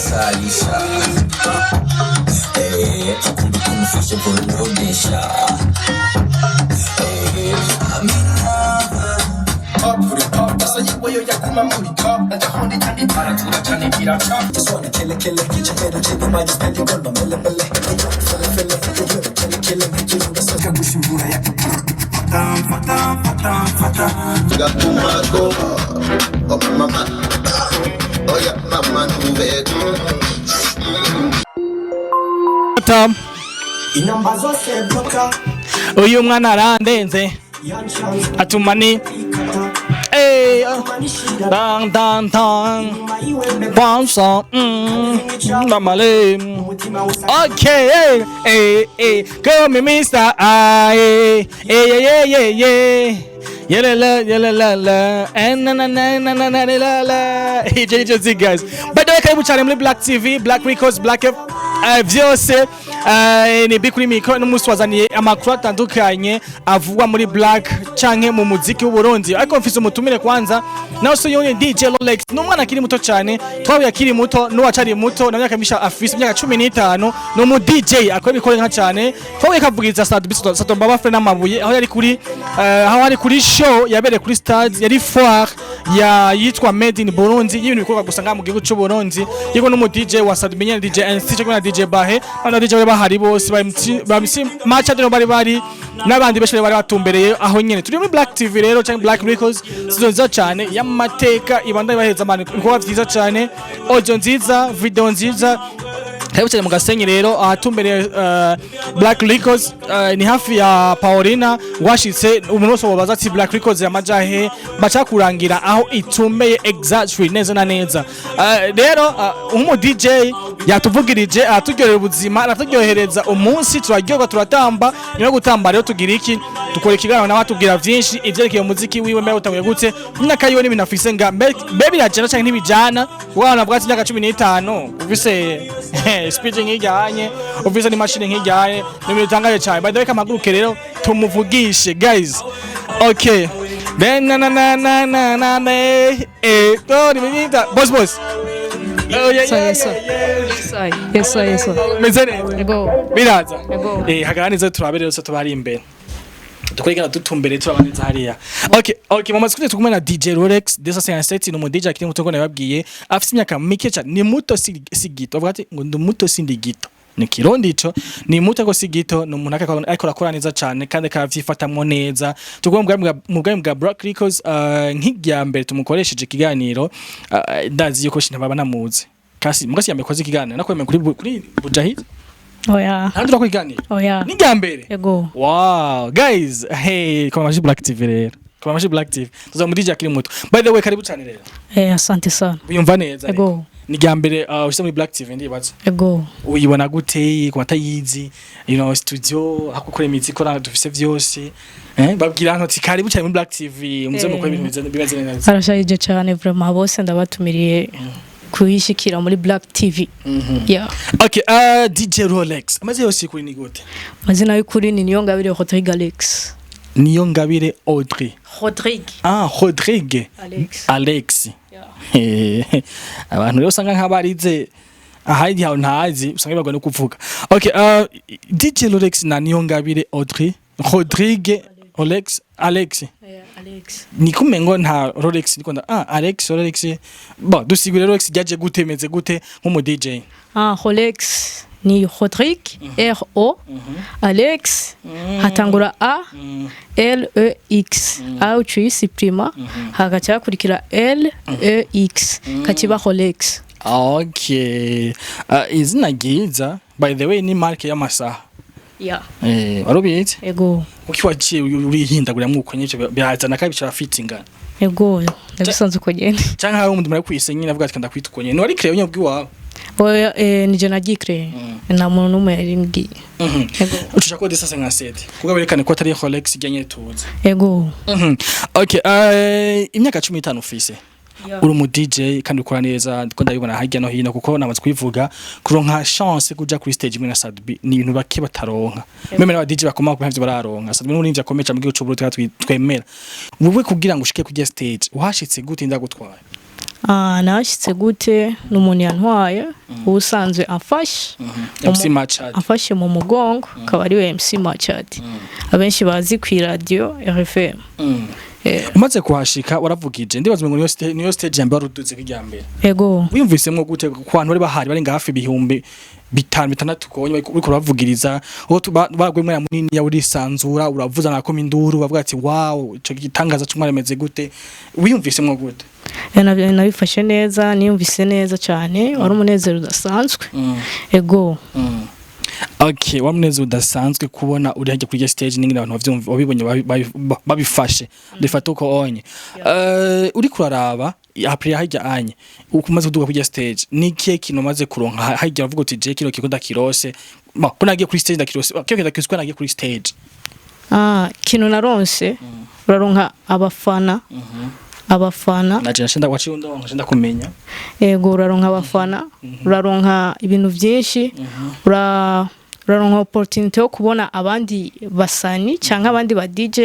Salisha. Hey, could you come fish for no disha? Hey, I'm in love. Up for the top, that's a way you come and put it up. And the honey and the para to the channel, get a chop. Just wanna kill it, get your head and check the magic, spend the gun, mele. Kill it, you know, that's a good shimura. Got to go. Oh, mama. Oh, yeah, mama, move it. Tom. Uyu mwana arandenze atumani dang dang dang bonso mamale. Okay, go me mister yeah and na JJZ guys. By the way, karibu cyane muri Black TV, Black Records, Black vyose ni bikuri mikro n'umuswazaniye amakuru atandukanye avugwa muri Black canke mu muziki w'u Burundi. Ariko mfise umutumire kwanza nawe so yone DJ Rolex n'umwana akiri muto cyane, twabuye akiri muto n'uwacari muto na myaka misha afise imyaka 15 no mu DJ akora bikore nka cyane. Twabuye kavugiriza Sato Baba Fre n'amabuye aho yari kuri show yabere kuri Stades, yari foire ya yitwa Made in Burundi, y'ibintu bikorwa gusa nga mu gihugu cy'u Burundi. Yego no mu DJ wa Sato Binyana, DJ NC cyo na DJ Bahe, bana DJ bahari bose bamisi match adeno bari n'abandi beshe bari batumbereye aho nyene. Turi muri Black TV rero cyangwa Black Records, sizonza cyane y'amateka ibanda baheza amana ibikorwa byiza cyane, audio nziza, video nziza. Karibu mu Gasenyi rero ahatumbereye Black Records, ni hafi ya Paulina. Washitse umuntu wose wabaza ati Black Records ya majahe bacha kurangira aho itumbeye exactly neza na neza. Rero umu DJ yatuvugirije aturyohera ubuzima, aturyohereza umunsi, turaryoga turatamba. Nyuma gutamba rero tugira iki, dukora ikiganiro n'abatubwira byinshi ivyerekeye umuziki wiwe, mbere utanguye gute imyaka yiwe n'ibintu afise nga baby yajana cyangwa ntibijana. Wana bwatsi imyaka 15 uvise speeding nk'ijyanye, uvise ni machine nk'ijyanye, n'ibintu bitangaje cyane. By the way, kamaguruke rero tumuvugishe guys. Okay, then na tori minita boss. Oh yeah. Yes. Mezene. Ego. Biraza. Ego. Hagaraniza turabere so tubari imbere. Tukwegana dutumbere turabaneza hariya. Okay, mama sikuje tukumena na DJ Rolex desa 57 no mu DJ akiri muto ngo nababwiye afite imyaka mike cyane, ni muto sigito. Avuga ati ngo ndumuto sindi gito. Ni kirundi ico, ni muto ko sigito, no umuntu ariko akora neza cyane kandi akavyifatamwo neza. Tugomba mu bwa Black Records nk'ijya mbere tumukoresheje ikiganiro, ndazi yuko shinaba banamuze. Kasi mugasi yamekoze ikiganiro nakweme kuri Bujahid. Oya. Nandura ko iganiro. Oya. Ni gambere. Yego. Wow, guys, hey, kama maji Black TV rero. Kama maji Black TV. Tuza muri DJ akiri muto. By the way, karibu cyane rero. Asante sana. Uyumva neza. Yego. Ni gambere ushita muri Black TV ndibaza. Yego. Uyibona gute ku matayizi, studio akukora imiziki kora dufise vyose. Babwira nti karibu cyane muri Black TV, muze mukora ibintu bibaze neza. Arashayije cyane vraiment bose ndabatumiriye. Kuyishikira muri Black TV. Yeah. Okay, DJ Rolex. Amaze yose kuri ni gute? Mazina y'ukuri ni Niyongabire Rodrigue Alex. Niyongabire Audrey. Rodrigue. Rodrigue. Alex. Yeah. Abantu rero usanga nk'abarize ahandi hawo ntazi usanga bagwa no kuvuga. Okay, DJ Rolex na Niyongabire Audrey. Rodrigue Alex. Alex. Ni kumengo nta Rolex niko Alex Rolex. Bon, dusigure Rolex jaje gutemeze gute nk'umu DJ. Rolex ni Rodrigue R-O Alex hatangura A L-E-X au tu supprima hagacha kurikira L-E-X kakiba Rolex. Okay, izina giza by the way ni marke y'amasaha. Yeah. Warubiye? Ego. Uki waciye urihindagura mwuko nyinshi byazana kabicara fitingana. Ego, ndabisanze uko nyene. Canka hari umuntu muri kwise nyine avuga ati kanda kwita uko nyene. Ni wari creo nyabwi wawe. Oya, nije nagikre. Na muntu numwe yari ngi. Ego. Ucisha ko desa 57. Kuga berekane ko atari Rolex ijyanye tuza. Ego. Okay, imyaka 15 ufise. Uri mu DJ kandi ukora neza, ndiko ndabibona hajya no hino kuko namaze kwivuga kuronka chance kuja kuri stage imwe na Sadbi ni ibintu bake bataronka. Meme na DJ bakoma ku havyo bararonka. Sadbi n'urimvye akomeca mu gihugu cy'Uburundi twemera. Wowe kugira ngo ushike kujya stage, washitse gute ndagutwaye? Nashitse gute n'umuntu yantwaye ubusanzwe amfashe MC Machad amfashe mu mugongo akaba ari we MC Machad abenshi bazi ku radio RFM. Umaze kuhashika waravugije ndibaza ngo niyo stage yambe waruduze kijyambere. Ego wiyumvisemwo gute ku bantu bari bahari bari ngahafi ibihumbi 5-6 konye uriko uravugiriza uwo bagwemwe ya munini ya urisanzura uravuza nako minduru bavuga ati wow ico gitangaza cy'umwaremeze gute wiyumvisemwo gute? Nabifashe neza niyumvise neza cyane wari umunezero udasanzwe. Ego Okay, wamuneze udasanzwe kubona uri hajya kuri stage n'ingina abantu babibonye babifashe ndifata uko onye. Uri kuraraba après hajya anye ukumaze kuduga kuri stage niki kintu maze kuronka hajya bavuga uti je kilo kikoda kirose ko nagiye kuri stage ndakirose kyo ndakiswa nagiye kuri stage kintu naronse uraronka abafana naje nshenda waciye undonga nshenda kumenya. Ego uraronka abafana uraronka ibintu byinshi uraronka opportunity yo kubona abandi basani cyangwa abandi ba DJ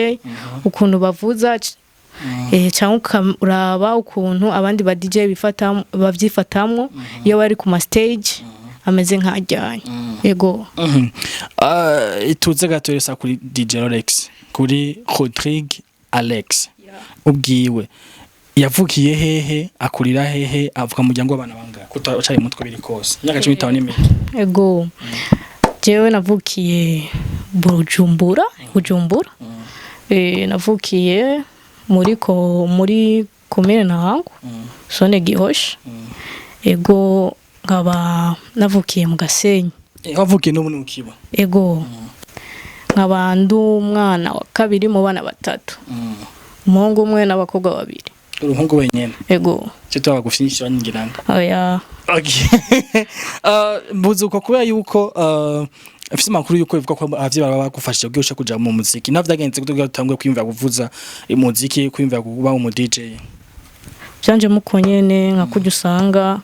ukuntu bavuza cyangwa uraba ukuntu abandi ba DJ bavyifatamwo iyo bari ku ma stage ameze nk'ajyanye. Ego ituze gatoresa kuri DJ Rolex kuri Rodrigue Alex ubwiwe yavukiye hehe akurira hehe avuka mu muryango w'abana bangana kutacari mutwe biri kose imyaka 15 n'imwe. Ego jewe navukiye Bujumbura navukiye muri komine Ntango zone Gihosha. Ego nkaba navukiye mu Gasenyi. Wavukiye no muri Ukiba? Ego nkaba umwana wa kabiri mu bana batatu umuhungu umwe n'abakobwa babiri. Uruhungu wenyene? Ego cyo twabagufyinshi banyingiranga. Oya okay. Muzuko kubera yuko afise makuru yuko bivuga ko avye barabagufashije kugira usha kuja mu muziki navyagenze kugira utangwe kwimvira kuvuza umuziki kwimvira kuba mu DJ byanje mukonyene nkakujya usanga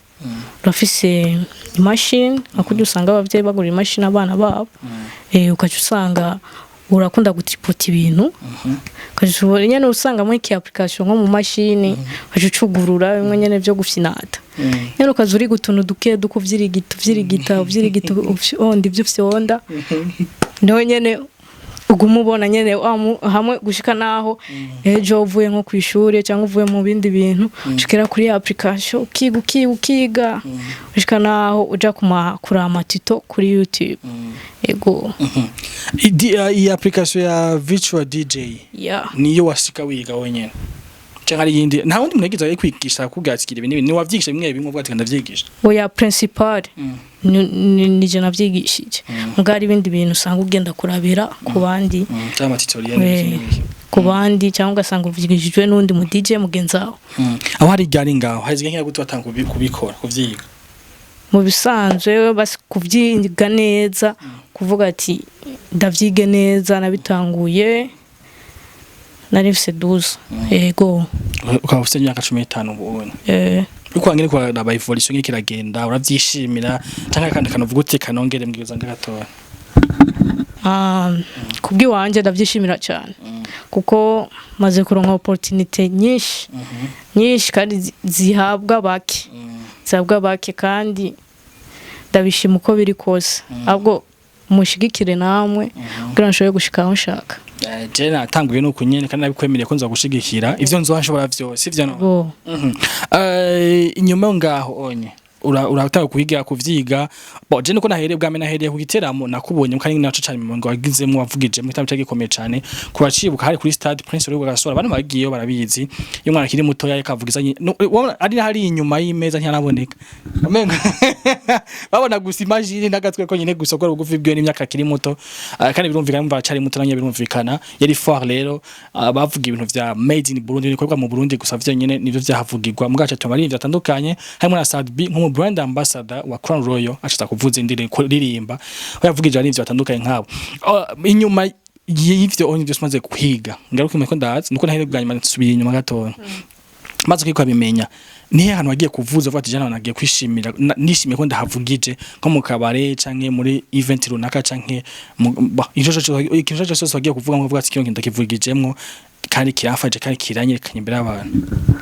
urafise imashini nkakujya usanga abavyeyi bagura imashini abana babo ukaje usanga urakunda gutipota ibintu kaje nyene usanga muri ki application nko mu mashini kaje ucugurura bimwe nyene byo gufyinata nyene ukaje uri gutuntu duke dukuvyirigita ondi byo fyonda no nyene ugumubona nyene hamwe gushika naho ejo uvuye nko kwishuri cyangwa uvuye mu bindi bintu ushikira kuri application ukiga gushika naho uja kura amatito kuri YouTube. Ego iyi application ya virtual DJ niyo wasika wiga wenyene cyangwa ari yindi nta wundi munegiza yo kwigisha kugatsikira ibintu ni wavyigisha bimwe bimwe ubwo ndavyigisha oya principal ni je navyigishije ngari ibindi bintu usanga ugenda kurabira ku bandi cyangwa tutorial ku bandi cyangwa ugasanga uvyigishijwe n'undi mu DJ mugenzaho aho hari gari ngaho haziga nk'iya gute watanga kubikora kuvyiga mu bisanzwe basi kuvyiga neza kuvuga ati ndavyige neza nabitanguye narifise 12. Ego ukaba ufite imyaka 15 ubone uko angene kwa naba evolution ikiragenda uravyishimira cyangwa kandi kanavuga uti kanongere mbwiza ndagatora kubwi wanje ndavyishimira cyane kuko maze kuronka opportunity nyinshi kandi zihabwa bake kandi ndabishima uko biri kose ahubwo mushigikire namwe kugira nshoboye gushika aho nshaka. Je natanguye no kunyene kandi nabikwemereye ko nza gushigikira ivyo nzohashobora vyose ivyo no inyuma ngaho onye urataka kuhigira kuvyiga bo je nuko nahereye bwa mena hereye ku giteramo nakubonye kandi naco cyane mu ngo wagizemo wavugije mu kitambo cyagikomeye cyane kubacibuka hari kuri stade Prince Rugwe gasora abantu bagiyeyo barabizi iyo mwana kiri muto yakavugizanye ari hari inyuma y'imeza ntiyanaboneka amenga babona gusa imagine nagatwe ko nyine gusokora bugufi bwiyo n'imyaka kiri muto kandi birumvikana mva cyari muto nanye birumvikana yari fort rero bavuga ibintu vya made in Burundi nikorwa mu Burundi gusa vyo nyine nivyo vyahavugirwa mu gace tumari vyatandukanye harimo na Sadbi nko brand ambassador wa Crown Royal ashaka kuvuza indirimbo ririmba yavugije ari ivyo atandukanye nkabo inyuma y'ivyo onye byo maze kwiga ngaruka imeko ndazi nuko nahere bwanyuma nsubira inyuma gatoya maze kwiko abimenya nihe hantu wagiye kuvuza vuga ati jana nagiye kwishimira nishimiye ko ndahavugije nko mu kabare canke muri event runaka canke ikintu cyose wagiye kuvuga ngo vuga ati kintu ndakivugijemwo kandi kirafaje kandi kiranyekanye imbere y'abantu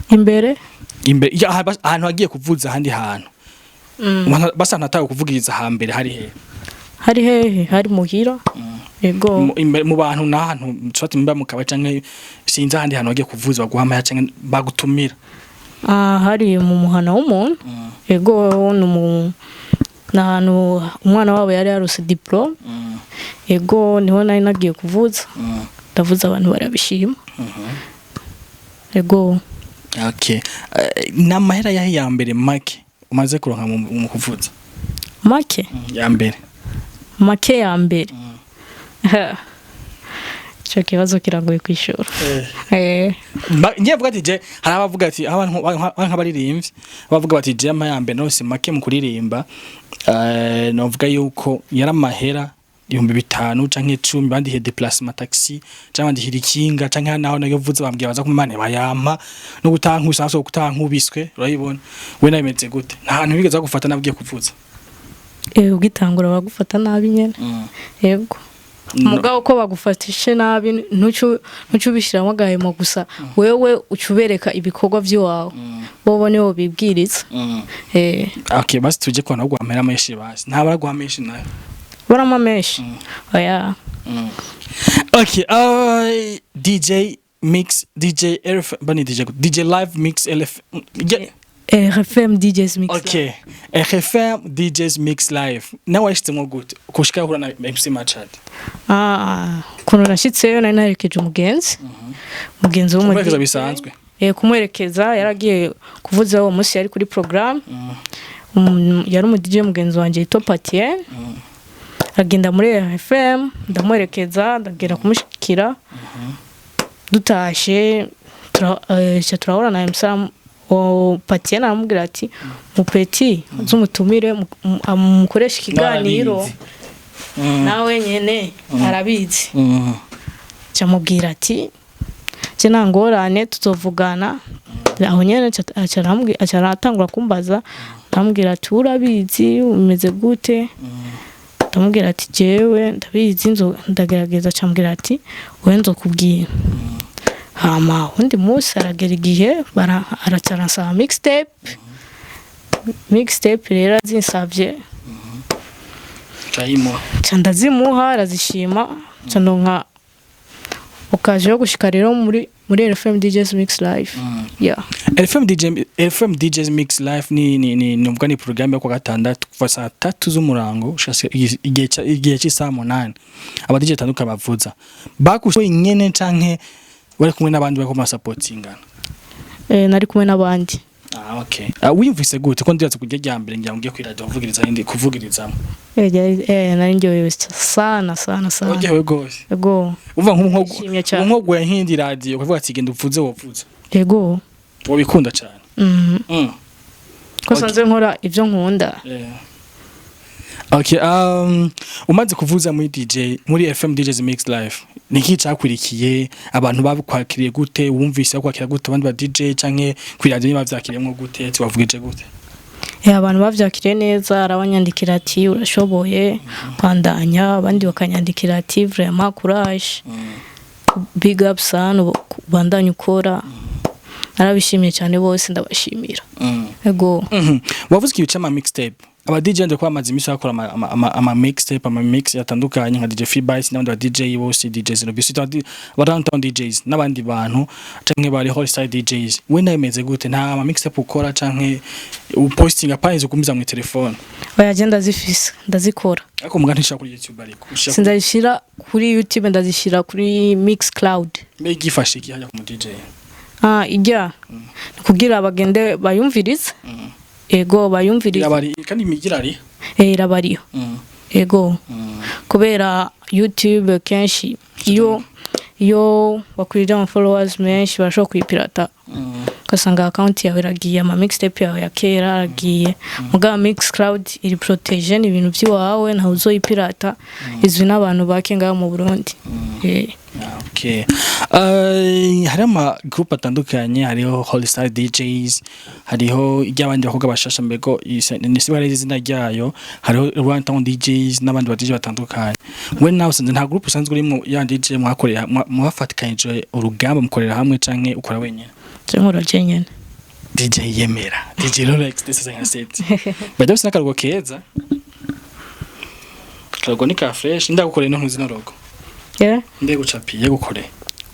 imbere imbere ahantu hagiye kuvuza ahandi hantu basa natawe kuvugiriza hambere hari hehe hari muhira yego mu bantu n'ahantu twati mba mukaba canke sinzi ahandi hantu hagiye kuvuza baguhamaya canke bagutumira hari mu muhana w'umuntu yego n'ahantu umwana wabo yari yarose diplome yego niho nari nagiye kuvuza ndavuza abantu barabishima yego okay n'amahera yahe ya mbere make umaze kuronka mu kuvuza make ya mbere cyo kibazo kiragoye kwishura ngiye vuga ati je hari abavuga ati abantu nk'abaririmbyi bavuga bati je amahembe nose make mu kuririmba novuga yuko yari amahera 5,000 canke 10 bandihe déplacement taxi canke bandihe ikinga canke naho nayo vuze bambwiye baza kumane bayampa no gutankusa so gutankubiswe urayibona we nayimeze gute nta hantu bigeza gufata nabwiye kuvuza ugitangura bagufata nabi nyene yego mugabo ko bagufatishe nabi ntucu bishiramo gahemo gusa wewe ucubereka ibikorwa by'iwawe bobo niho bibwiriza okay basi tuje kwa nagwa amera meshi basi nta baragwa meshi nayo barama meshi oya okay DJ mix DJ RF bani DJ live mix LF RFM DJs mix okay RFM DJs mix live nawe ashitse gute kushika hura na MC Machad kuno nashitseyo nari narekeje umugenzi w'umugenzi bisanzwe kumwerekeza yaragiye kuvuza uwo munsi yari kuri program yari umu DJ mugenzi wanje yitwa Patien agenda muri RFM ndamwerekeza ndagera kumushikira dutashe turahura na MC Patien aramubwira ati mupeti zumutumire mukoresha ikiganiro nawe nyene arabizi cyamubwira ati je nangorane tuzovugana aho nyene acaratangura kumbaza aramubwira ati urabizi umeze gute ndamubwira ati jewe ndabizi ndagerageza cyambwira ati we nzokubwira hama undi munsi aragera igihe aracaransa mixtape rero azinsavye ndazimuha arazishima ndonka ukaje yo gushika rero muri RFM DJs Mix Live RFM DJs Mix Live ni ubwo ni program yo kwa gatandatu kuva saa 3 z'umurango igihe cy'isaha 8 aba DJ tanduka bavuza bakusho inyene canke wari kumwe n'abandi bako masupportingana nari kumwe n'abandi okay wimvise gute ko ndiratse kujya ryambere ngira ngiye kwirada bavugiriza indi kuvugirizamo nari njyewe sana ogewe gose yego uva nk'umwogo ya hindi radio kuvuga ati genda uvuze wovuza yego wabikunda cyane ko sanze nkora ivyo nkunda okay umaze kuvuza muri FM DJs Mix Live niki cakwirikiye abantu babikwakiriye gute wumvise kwakira gute abandi ba DJ canke kwiradio bavyakiriyemo gute ati bavugije gute abantu bavyakiriye neza arabanyandikira ati urashoboye pandanya abandi bakanyandikira ati vraiment courage big up sana bandanya ukora arabishimiye cyane bose ndabashimira yego wavuze ibice ama mixtape aba DJ ndiko bamaze imisi bakora ama mixtape ama mix yatandukanye nka DJ Freebites n'abandi ba DJ bose DJs no bisita ba downtown DJs n'abandi bantu canke bari Holside DJs we nayemeze gute nta ama mixtape ukora canke uposting apanye kumiza mu telefone oya agenda zifise ndazikora ariko muganisha kuri YouTube ariko sindazishira kuri YouTube ndazishira kuri Mixcloud gifashe iki hajya ku DJ ijya kugira abagende bayumviriza ego bayumviriza irabari kandi imigirari irabariyo ego kubera YouTube kenshi iyo bakurira followers menshi bashobora kwipirata kasanga account yawe iragiye ama mixtape yawe ya kera aragiye muga Mixcloud iri protection ibintu by'iwawe nta uzoyipirata izwi n'abantu bake ngaho mu Burundi okay hari ama group atandukanye hariho Holside DJs hariho iby'abandi bakobwa bashasha mbego nisibare izina ryayo hariho Downtown DJs n'abandi ba DJ batandukanye we nawe sanze nta group usanzwe urimo ya DJ mwakorera mwafatikanyije urugamba mukorera hamwe canke ukora wenyene nkora jenyene DJ Yemera DJ Rolex ndetse nka set bado sina karugo keza karugo ni ka fresh ndagukoreye no ntuzi narogo nde gucapiye gukore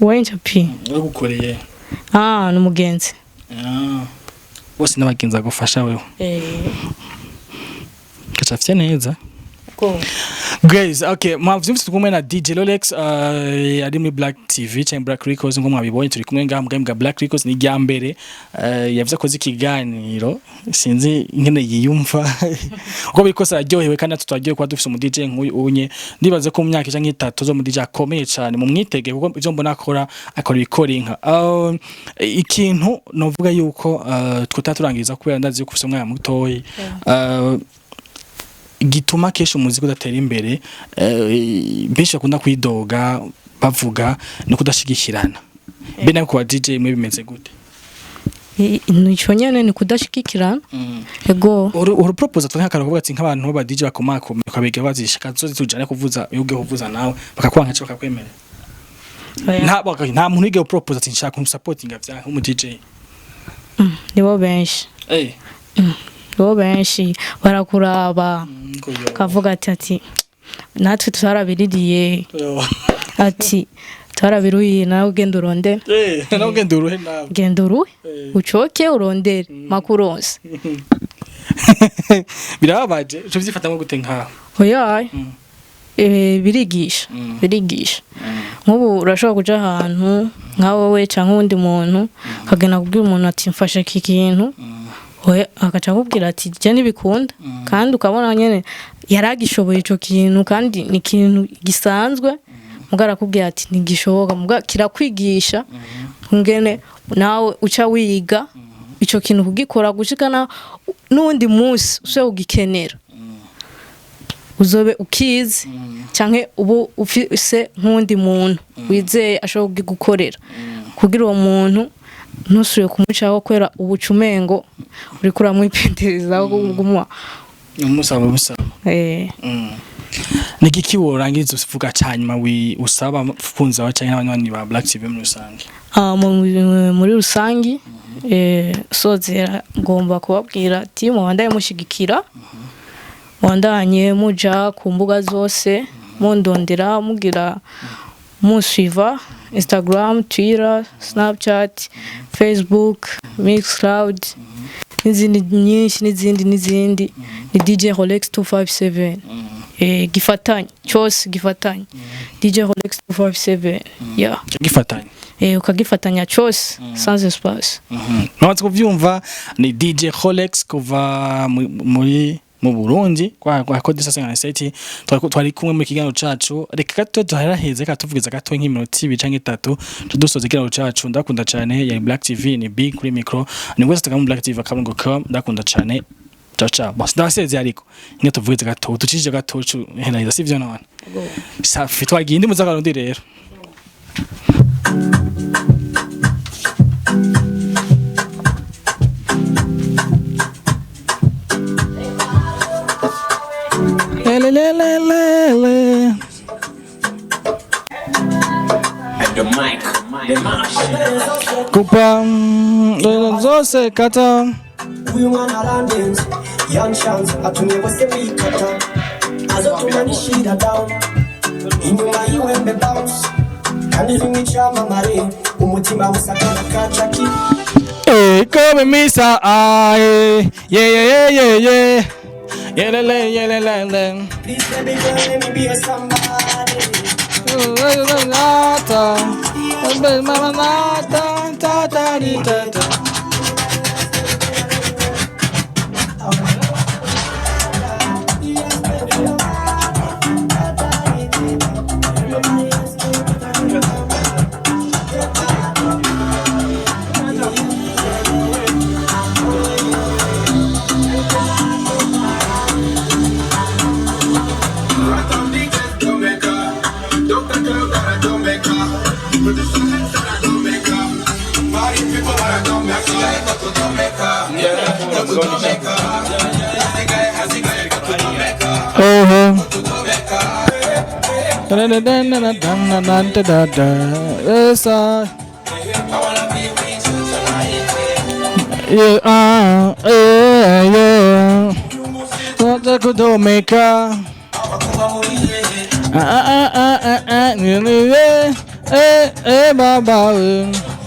wowe ncapi gukoreye n'umugenzi bose n'abagenza gufasha wewe kacafye neza guys okay mwavyumvise kumwe na DJ Rolex ari muri Black TV cyangwa Black Records ngo mwabibonye turi kumwe ngaha Black Records ni ryambere yavuze ko zikiganiro sinzi ngene yiyumva uko bikosa aryohewe kandi tutagiye kwa dufise mu DJ nk'uyu unye ndibaze ko mu myaka cyangwa 3 zo mu DJ akomeye cyane mu mwitege kuko ivyo mbona akora recording ikintu novuga yuko twataturangiza kubera ndazi yuko ufise umwana mutoyi gituma kesho umuziki udatera imbere benshi bakunda kwidoga bavuga no kudashigikirana bene ko DJ mwe bimeze gute nico nyene ni kudashigikirana ego uru propose twanka karavuga ati nk'abantu ba DJ bakomako kabege bazishaka zo tujane kuvuza yuge kuvuza nawe bakakwanka cyo bakakwemera nta muntu yige propose ati nshaka umusupportinga bya nk'umu DJ nibo benshi bo benshi barakuraba kavuga ati natwe twarabiririye ati twarabiruye nawe ugenda urondera nawe ugenda uruhe nawe genda uruhe ucoke urondere makuronse birababaje cyo byifatamo gute nkaho oya birigisha nk'ubu urashobora kuja ahantu nkawe we cyangwa undi muntu kagena kubwira umuntu ati mfashe iki kintu akaca akubwira ati je nibikunda kandi ukabona nyene yaragishoboye ico kintu kandi ni ikintu gisanzwe mugara kubwira ati nigishoboka muga kirakwigisha ngene nawe uca wiga ico kintu kugikora gushikana n'undi munsi use ugikenera uzobe ukizi canke ubu ufise nk'undi muntu wizeye ashobora kugigukorera kugira uwo muntu ntusubire kumucaho kwera ubucumengo uri kuramwipindiriza gumwa umusaba nigiki worangiza uvuga cyanyuma usaba funza wa cyangwa abanywanyi ba Black TV muri rusange muri rusange sozera ngomba kubabwira ati mubandaye mushigikira wandanye muja ku mbuga zose mundondera mugira musuiva Instagram, Twitter, Snapchat, Facebook, Mixcloud, n'izindi nyinshi n'izindi ni DJ Rolex 257 gifatanye cyose gifatanye DJ Rolex 257 gifatanye ukagifatanya cyose sans espace ntabwo kuvyumva ni DJ Rolex kuva muri mu Burundi kwa Code 557 twari kumwe mu kiganiro cacu reka gato duharaheze ka tuvugiza gato nk'iminota 2 canke 3 tudusoze ikiganiro cacu ndakunda cyane ya Black TV ni big kuri micro ni wese tagamu Black TV akabungo.com ndakunda cyane ciao bas ndaseze ariko nke tuvugiza gato tucije gato hena sivyo none safi twagiye ndi muzagarundi rero the mic, the mash. Kupa zose kata Uyu mwana landings Young Shams atumye bose bikata azotumanishira down inyuma yiwembe bounce kandi rimwe cyamamare umutima usakana kacaki come misa yeah yelele please baby girl let me be a somebody Yeah, yeah. What the good maker? Baba.